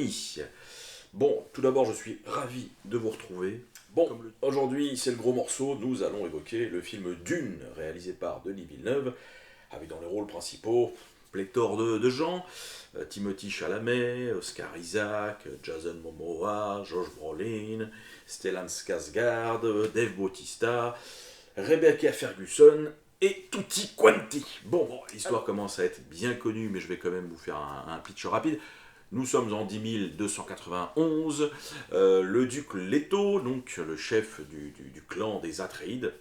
amis. Bon, tout d'abord, je suis ravi de vous retrouver. Bon, aujourd'hui, c'est le gros morceau. Nous allons évoquer le film Dune, réalisé par Denis Villeneuve, avec dans les rôles principaux pléthore de gens. Timothée Chalamet, Oscar Isaac, Jason Momoa, Josh Brolin, Stellan Skarsgård, Dave Bautista, Rebecca Ferguson et tutti quanti. Bon, l'histoire commence à être bien connue, mais je vais quand même vous faire un pitch rapide. Nous sommes en 10 291. Le duc Leto, donc le chef du clan des Atreides,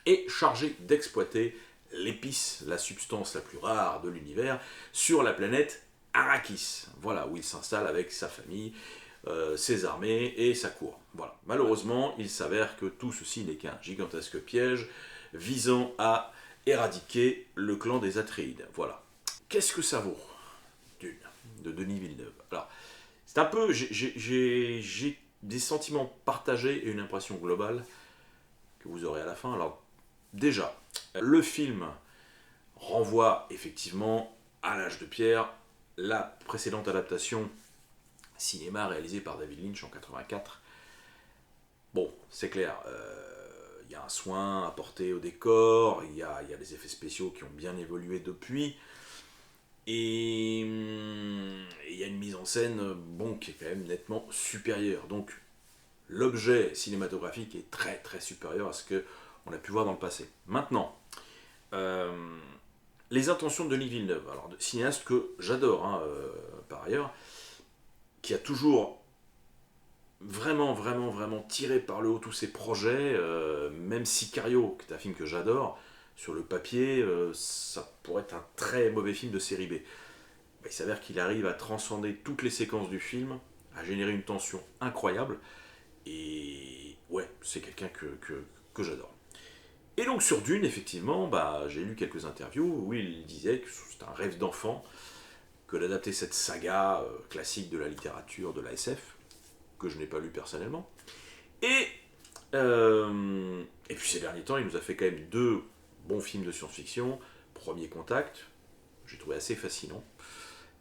est chargé d'exploiter l'épice, la substance la plus rare de l'univers, sur la planète Arrakis. Voilà, où il s'installe avec sa famille, ses armées et sa cour. Voilà. Malheureusement, il s'avère que tout ceci n'est qu'un gigantesque piège visant à éradiquer le clan des Atreides. Voilà. Qu'est-ce que ça vaut, Dune, de Denis Villeneuve? Alors, c'est un peu... J'ai des sentiments partagés et une impression globale que vous aurez à la fin. Alors, déjà, le film renvoie effectivement à l'âge de pierre, la précédente adaptation cinéma réalisée par David Lynch en 84. Bon, c'est clair, y a un soin apporté au décor, il y a des effets spéciaux qui ont bien évolué depuis, et il y a une mise en scène bon, qui est quand même nettement supérieure. Donc l'objet cinématographique est très très supérieur à ce qu'on a pu voir dans le passé. Maintenant, les intentions de Denis Villeneuve, alors cinéaste que j'adore par ailleurs, qui a toujours vraiment tiré par le haut tous ses projets, même Sicario, qui est un film que j'adore, sur le papier, ça pourrait être un très mauvais film de série B. Il s'avère qu'il arrive à transcender toutes les séquences du film, à générer une tension incroyable, et ouais, c'est quelqu'un que j'adore. Et donc sur Dune, effectivement, j'ai lu quelques interviews où il disait que c'est un rêve d'enfant que d'adapter cette saga classique de la littérature, de la SF, que je n'ai pas lu personnellement. Et puis ces derniers temps, il nous a fait quand même 2 bons films de science-fiction. Premier Contact, j'ai trouvé assez fascinant.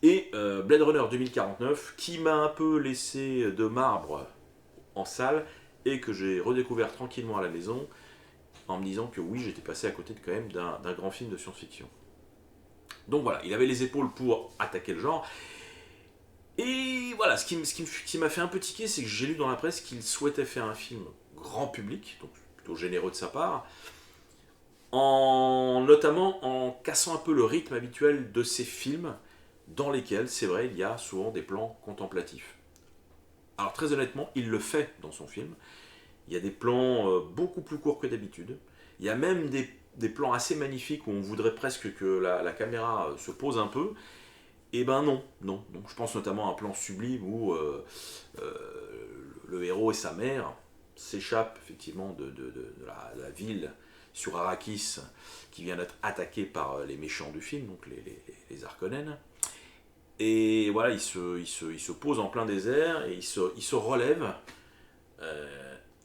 Et Blade Runner 2049, qui m'a un peu laissé de marbre en salle, et que j'ai redécouvert tranquillement à la maison, en me disant que oui, j'étais passé à côté quand même d'un grand film de science-fiction. Donc voilà, il avait les épaules pour attaquer le genre. Et voilà, ce qui m'a fait un peu tiquer, c'est que j'ai lu dans la presse qu'il souhaitait faire un film grand public, donc plutôt généreux de sa part, notamment en cassant un peu le rythme habituel de ces films, dans lesquels, c'est vrai, il y a souvent des plans contemplatifs. Alors très honnêtement, il le fait dans son film. Il y a des plans beaucoup plus courts que d'habitude. Il y a même des plans assez magnifiques où on voudrait presque que la caméra se pose un peu. Et ben non. Donc, je pense notamment à un plan sublime où le héros et sa mère s'échappent effectivement de la ville sur Arrakis qui vient d'être attaquée par les méchants du film, donc les Harkonnen. Et voilà, il se pose en plein désert et il se relève.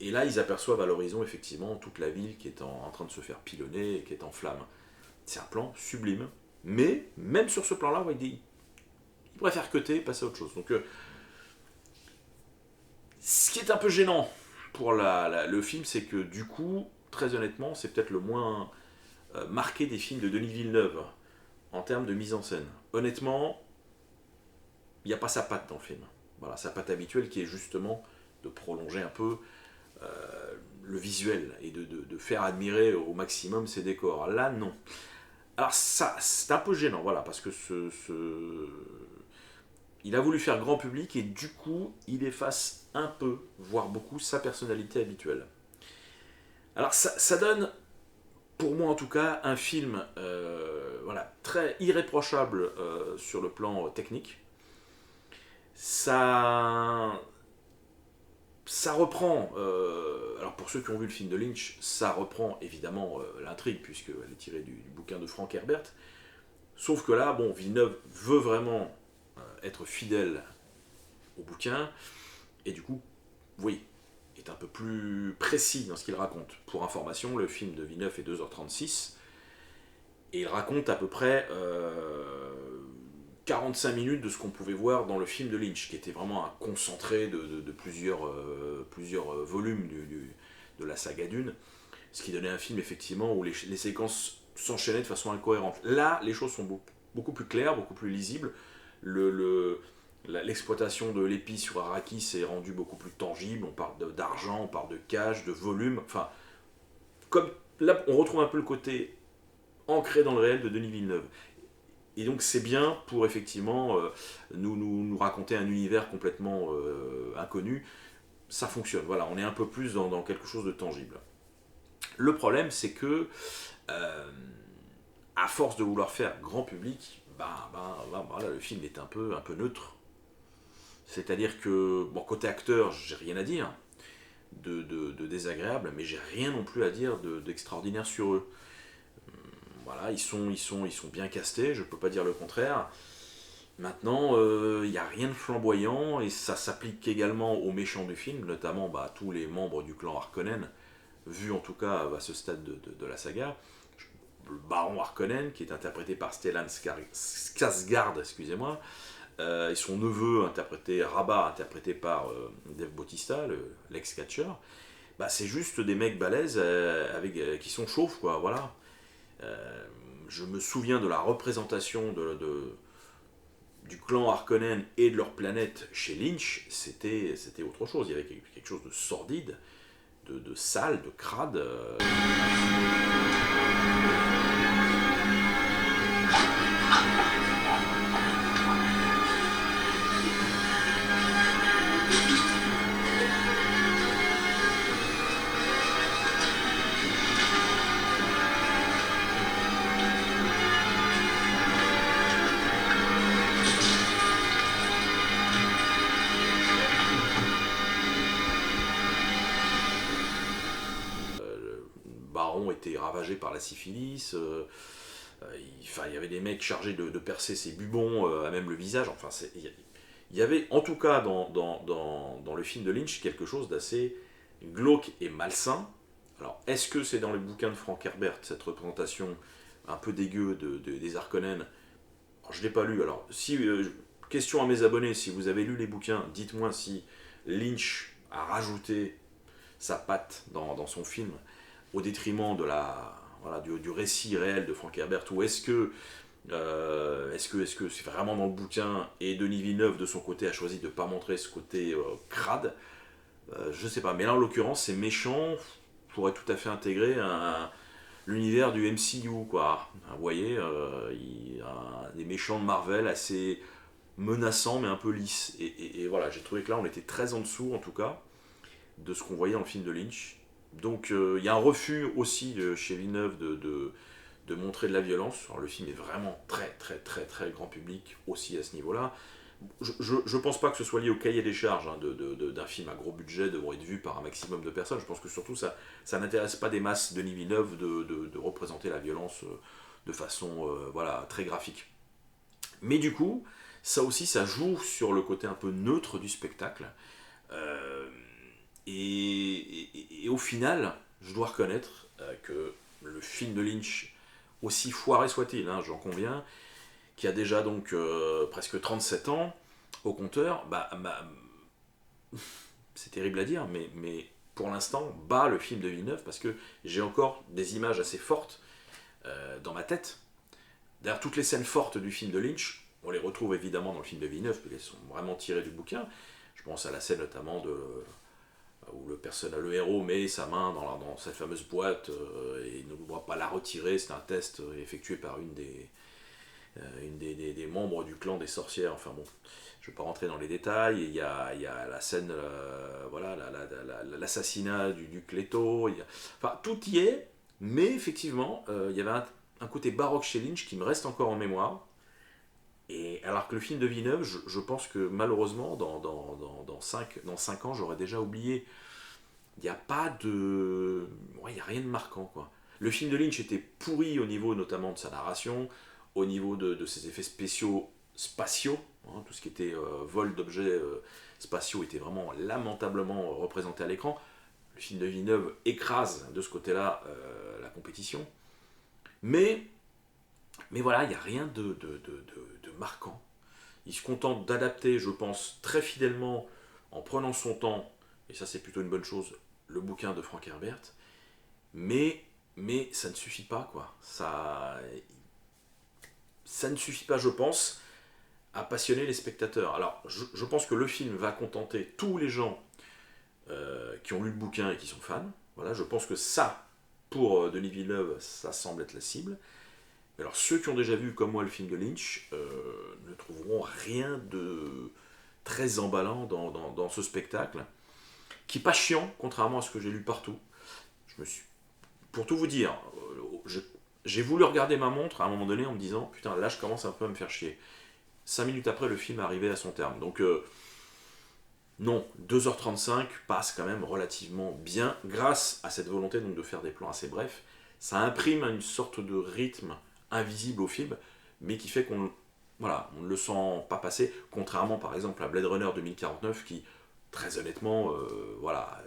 Et là, ils aperçoivent à l'horizon effectivement toute la ville qui est en train de se faire pilonner et qui est en flammes. C'est un plan sublime. Mais même sur ce plan-là, il préfère cutter et passer à autre chose. Donc, ce qui est un peu gênant pour le film, c'est que du coup, très honnêtement, c'est peut-être le moins marqué des films de Denis Villeneuve en termes de mise en scène. Honnêtement, il n'y a pas sa patte dans le film. Voilà, sa patte habituelle qui est justement de prolonger un peu le visuel et de faire admirer au maximum ses décors. Là, non. Alors ça, c'est un peu gênant, voilà, parce que il a voulu faire grand public et du coup, il efface un peu, voire beaucoup, sa personnalité habituelle. Alors ça donne, pour moi en tout cas, un film voilà, très irréprochable sur le plan technique. Ça reprend, alors pour ceux qui ont vu le film de Lynch, ça reprend évidemment l'intrigue, puisqu'elle est tirée du bouquin de Frank Herbert. Sauf que là, bon, Villeneuve veut vraiment être fidèle au bouquin, et du coup, oui, est un peu plus précis dans ce qu'il raconte. Pour information, le film de Villeneuve est 2h36, et il raconte à peu près 45 minutes de ce qu'on pouvait voir dans le film de Lynch, qui était vraiment un concentré de plusieurs volumes de la saga Dune, ce qui donnait un film effectivement où les séquences s'enchaînaient de façon incohérente. Là, les choses sont beaucoup plus claires, beaucoup plus lisibles. L'exploitation de l'épi sur Arrakis est rendue beaucoup plus tangible. On parle d'argent, on parle de cash, de volume. Enfin, comme là, on retrouve un peu le côté ancré dans le réel de Denis Villeneuve. Et donc c'est bien pour effectivement nous raconter un univers complètement inconnu. Ça fonctionne, voilà, on est un peu plus dans quelque chose de tangible. Le problème, c'est que à force de vouloir faire grand public, voilà, le film est un peu neutre. C'est-à-dire que, bon, côté acteur, j'ai rien à dire de désagréable, mais j'ai rien non plus à dire d'extraordinaire sur eux. Voilà, ils sont bien castés, je peux pas dire le contraire. Maintenant, il n'y a rien de flamboyant, et ça s'applique également aux méchants du film, notamment à tous les membres du clan Harkonnen, vu en tout cas à ce stade de la saga. Le baron Harkonnen, qui est interprété par Stellan Skarsgård, excusez-moi, et son neveu, Rabba, interprété par Dave Bautista, l'ex-catcher, c'est juste des mecs balèzes qui sont chauves, quoi, voilà. Je me souviens de la représentation du clan Harkonnen et de leur planète chez Lynch, c'était autre chose. Il y avait quelque chose de sordide, de sale, de crade. Baron était ravagé par la syphilis. Il y avait des mecs chargés de percer ses bubons à même le visage. Enfin, il y avait, en tout cas, dans le film de Lynch, quelque chose d'assez glauque et malsain. Alors, est-ce que c'est dans le bouquin de Frank Herbert, cette représentation un peu dégueu des Harkonnen? Alors, je ne l'ai pas lu. Alors, question à mes abonnés, si vous avez lu les bouquins, dites-moi si Lynch a rajouté sa patte dans son film au détriment du récit réel de Frank Herbert, ou est-ce que c'est vraiment dans le bouquin et Denis Villeneuve de son côté a choisi de ne pas montrer ce côté crade? Je sais pas, mais là en l'occurrence ces méchants pourraient tout à fait intégrer l'univers du MCU, quoi. Vous voyez, il y a des méchants de Marvel assez menaçants mais un peu lisses, et voilà, j'ai trouvé que là on était très en dessous en tout cas de ce qu'on voyait dans le film de Lynch. Donc il y a un refus aussi chez Villeneuve de montrer de la violence. Alors, le film est vraiment très très très très grand public aussi à ce niveau-là. Je pense pas que ce soit lié au cahier des charges d'un film à gros budget devant être vu par un maximum de personnes. Je pense que surtout ça n'intéresse pas des masses Denis Villeneuve de représenter la violence de façon très graphique. Mais du coup, ça aussi ça joue sur le côté un peu neutre du spectacle. Et au final, je dois reconnaître que le film de Lynch, aussi foiré soit-il, j'en conviens, qui a déjà donc presque 37 ans au compteur, c'est terrible à dire, mais pour l'instant, bat le film de Villeneuve, parce que j'ai encore des images assez fortes dans ma tête. D'ailleurs, toutes les scènes fortes du film de Lynch, on les retrouve évidemment dans le film de Villeneuve, parce qu'elles sont vraiment tirées du bouquin. Je pense à la scène notamment où le héros met sa main dans cette fameuse boîte et ne doit pas la retirer. C'est un test effectué par une des membres du clan des sorcières. Enfin bon, je ne vais pas rentrer dans les détails. Il y a la scène, l'assassinat du duc Leto. Enfin, tout y est, mais effectivement, il y avait un côté baroque chez Lynch qui me reste encore en mémoire. Et alors que le film de Villeneuve, je pense que malheureusement, dans 5 ans, j'aurais déjà oublié. Il n'y a pas de. Ouais, il n'y a rien de marquant, quoi. Le film de Lynch était pourri au niveau notamment de sa narration, au niveau de ses effets spatiaux. Tout ce qui était vol d'objets spatiaux était vraiment lamentablement représenté à l'écran. Le film de Villeneuve écrase de ce côté-là la compétition. Mais voilà, il n'y a rien de marquant. Il se contente d'adapter, je pense, très fidèlement, en prenant son temps, et ça c'est plutôt une bonne chose, le bouquin de Frank Herbert, mais, mais ça ne suffit pas, quoi. Ça ne suffit pas, je pense, à passionner les spectateurs. Alors, je pense que le film va contenter tous les gens qui ont lu le bouquin et qui sont fans. Voilà, je pense que ça, pour Denis Villeneuve, ça semble être la cible. Mais alors, ceux qui ont déjà vu, comme moi, le film de Lynch, ne trouveront rien de très emballant dans ce spectacle, qui n'est pas chiant, contrairement à ce que j'ai lu partout. Je me suis... Pour tout vous dire, j'ai voulu regarder ma montre à un moment donné en me disant, putain, là je commence un peu à me faire chier. 5 minutes après, le film arrivait à son terme. Donc, non, 2h35 passe quand même relativement bien, grâce à cette volonté donc, de faire des plans assez brefs. Ça imprime une sorte de rythme invisible au film, mais qui fait qu'on voilà, on ne le sent pas passer, contrairement par exemple à Blade Runner 2049, qui, très honnêtement, voilà,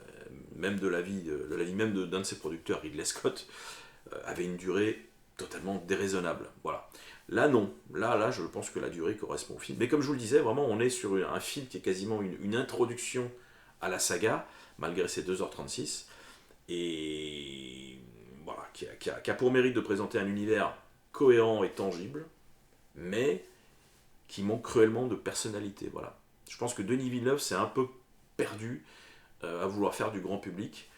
même de l'avis même d'un de ses producteurs, Ridley Scott, avait une durée totalement déraisonnable. Voilà. Là, non. Là, je pense que la durée correspond au film. Mais comme je vous le disais, vraiment, on est sur un film qui est quasiment une introduction à la saga, malgré ses 2h36, et voilà, qui a pour mérite de présenter un univers cohérent et tangible, mais qui manque cruellement de personnalité. Voilà. Je pense que Denis Villeneuve s'est un peu perdu à vouloir faire du grand public.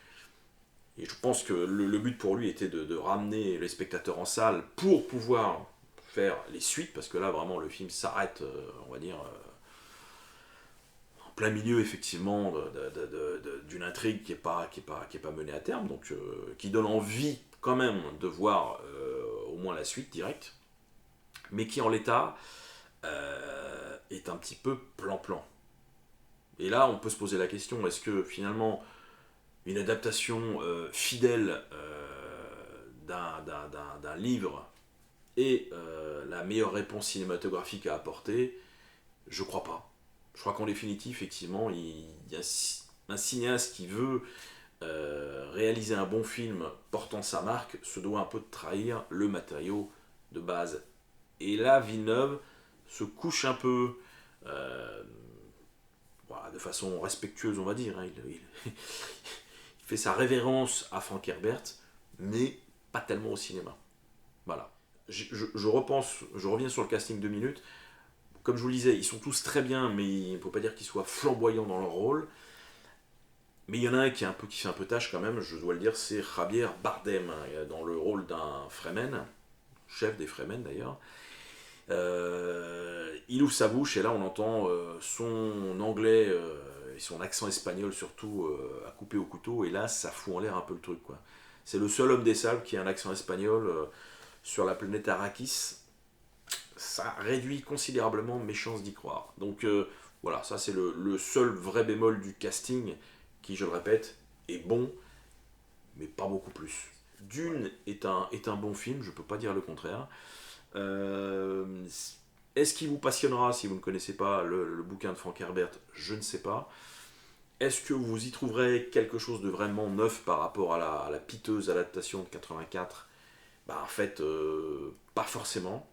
Et je pense que le but pour lui était de ramener les spectateurs en salle pour pouvoir faire les suites, parce que là vraiment le film s'arrête, on va dire, en plein milieu effectivement d'une intrigue qui est pas menée à terme, donc qui donne envie quand même de voir au moins la suite directe, mais qui en l'état est un petit peu plan-plan. Et là on peut se poser la question, est-ce que finalement une adaptation fidèle d'un livre est la meilleure réponse cinématographique à apporter? Je crois pas. Je crois qu'en définitive, effectivement, il y a un cinéaste qui veut réaliser un bon film portant sa marque se doit un peu de trahir le matériau de base. Et là, Villeneuve se couche un peu voilà, de façon respectueuse, on va dire. Hein. Il fait sa révérence à Frank Herbert, mais pas tellement au cinéma. Voilà. Je reviens sur le casting 2 minutes. Comme je vous le disais, ils sont tous très bien, mais il ne faut pas dire qu'ils soient flamboyants dans leur rôle. Mais il y en a un qui fait un peu tâche quand même, je dois le dire, c'est Javier Bardem, hein, dans le rôle d'un Fremen, chef des Fremen d'ailleurs. Il ouvre sa bouche et là on entend son anglais et son accent espagnol surtout à couper au couteau, et là ça fout en l'air un peu le truc, quoi. C'est le seul homme des sables qui a un accent espagnol sur la planète Arrakis. Ça réduit considérablement mes chances d'y croire. Donc voilà, ça c'est le seul vrai bémol du casting qui, je le répète, est bon, mais pas beaucoup plus. Dune est un bon film, je peux pas dire le contraire. Euh, Est-ce qu'il vous passionnera si vous ne connaissez pas le bouquin de Frank Herbert? Je ne sais pas. Est-ce que vous y trouverez quelque chose de vraiment neuf par rapport à la piteuse adaptation de 84? Bah en fait, pas forcément.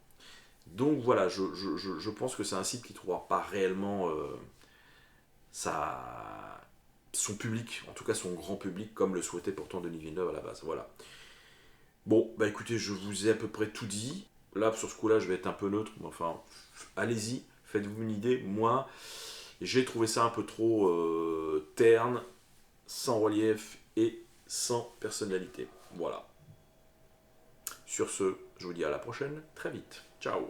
Donc voilà, je pense que c'est un site qui ne trouvera pas réellement son public, en tout cas son grand public, comme le souhaitait pourtant Denis Villeneuve à la base. Voilà. Bon, bah écoutez, je vous ai à peu près tout dit. Là, sur ce coup-là, je vais être un peu neutre, mais enfin, allez-y, faites-vous une idée. Moi, j'ai trouvé ça un peu trop terne, sans relief et sans personnalité. Voilà. Sur ce, je vous dis à la prochaine, très vite. Ciao.